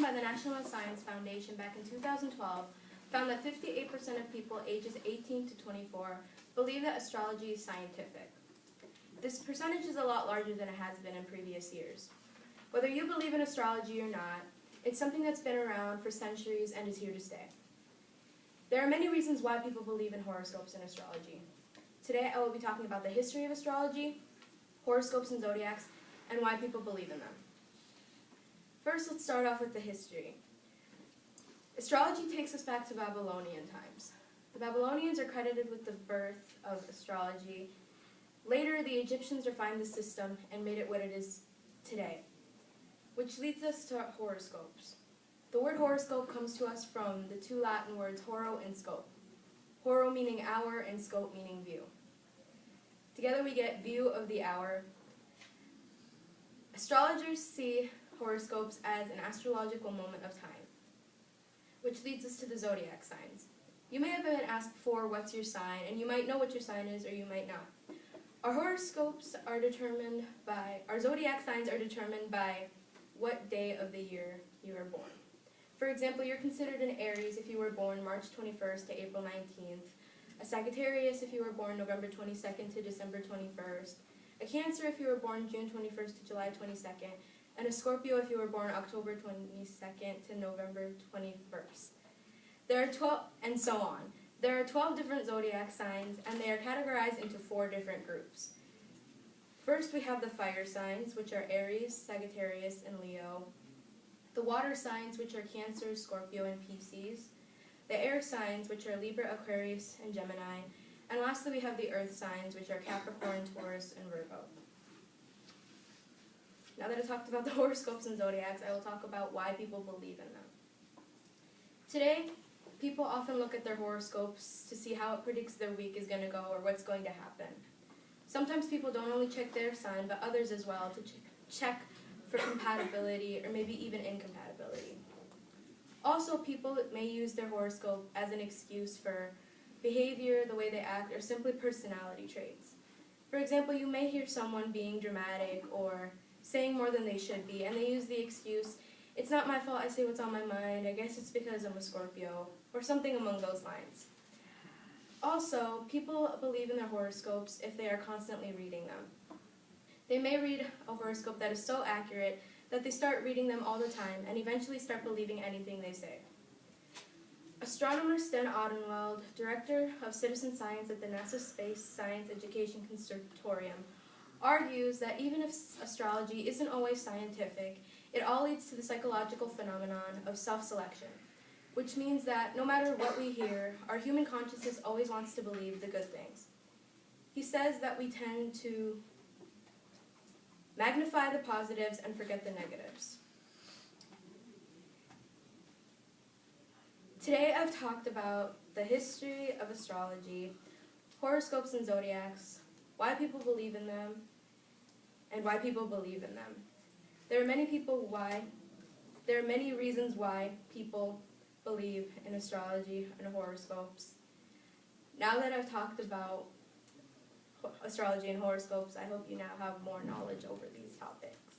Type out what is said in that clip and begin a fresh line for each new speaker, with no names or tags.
done by the National Science Foundation back in 2012 found that 58% of people ages 18 to 24 believe that astrology is scientific. This percentage is a lot larger than it has been in previous years. Whether you believe in astrology or not, it's something that's been around for centuries and is here to stay. There are many reasons why people believe in horoscopes and astrology. Today I will be talking about the history of astrology, horoscopes and zodiacs, and why people believe in them. First, let's start off with the history. Astrology takes us back to Babylonian times. The Babylonians are credited with the birth of astrology. Later, the Egyptians refined the system and made it what it is today, which leads us to horoscopes. The word horoscope comes to us from the two Latin words horo and scope. Horo meaning hour and scope meaning view. Together we get view of the hour. Astrologers see horoscopes as an astrological moment of time, which leads us to the zodiac signs. You may have been asked before, what's your sign? And you might know what your sign is, or you might not. Our zodiac signs are determined by what day of the year you are born. For example, you're considered an Aries if you were born March 21st to April 19th, a Sagittarius if you were born November 22nd to December 21st, a Cancer if you were born June 21st to July 22nd, and a Scorpio if you were born October 22nd to November 21st. There are 12, and so on. There are 12 different zodiac signs, and they are categorized into 4 different groups. First, we have the fire signs, which are Aries, Sagittarius, and Leo. The water signs, which are Cancer, Scorpio, and Pisces. The air signs, which are Libra, Aquarius, and Gemini. And lastly, we have the earth signs, which are Capricorn, Taurus, and Virgo. Now that I talked about the horoscopes and zodiacs, I will talk about why people believe in them. Today, people often look at their horoscopes to see how it predicts their week is going to go or what's going to happen. Sometimes people don't only check their sign, but others as well to check for compatibility or maybe even incompatibility. Also, people may use their horoscope as an excuse for behavior, the way they act, or simply personality traits. For example, you may hear someone being dramatic or saying more than they should be, and they use the excuse, "It's not my fault, I say what's on my mind, I guess it's because I'm a Scorpio," or something among those lines. Also, people believe in their horoscopes if they are constantly reading them. They may read a horoscope that is so accurate that they start reading them all the time and eventually start believing anything they say. Astronomer Sten Odenwald, director of citizen science at the NASA Space Science Education Consortium, argues that even if astrology isn't always scientific, it all leads to the psychological phenomenon of self-selection, which means that no matter what we hear, our human consciousness always wants to believe the good things. He says that we tend to magnify the positives and forget the negatives. Today I've talked about the history of astrology, horoscopes and zodiacs, why people believe in them, and why people believe in them. There are many reasons why people believe in astrology and horoscopes. Now that I've talked about astrology and horoscopes, I hope you now have more knowledge over these topics.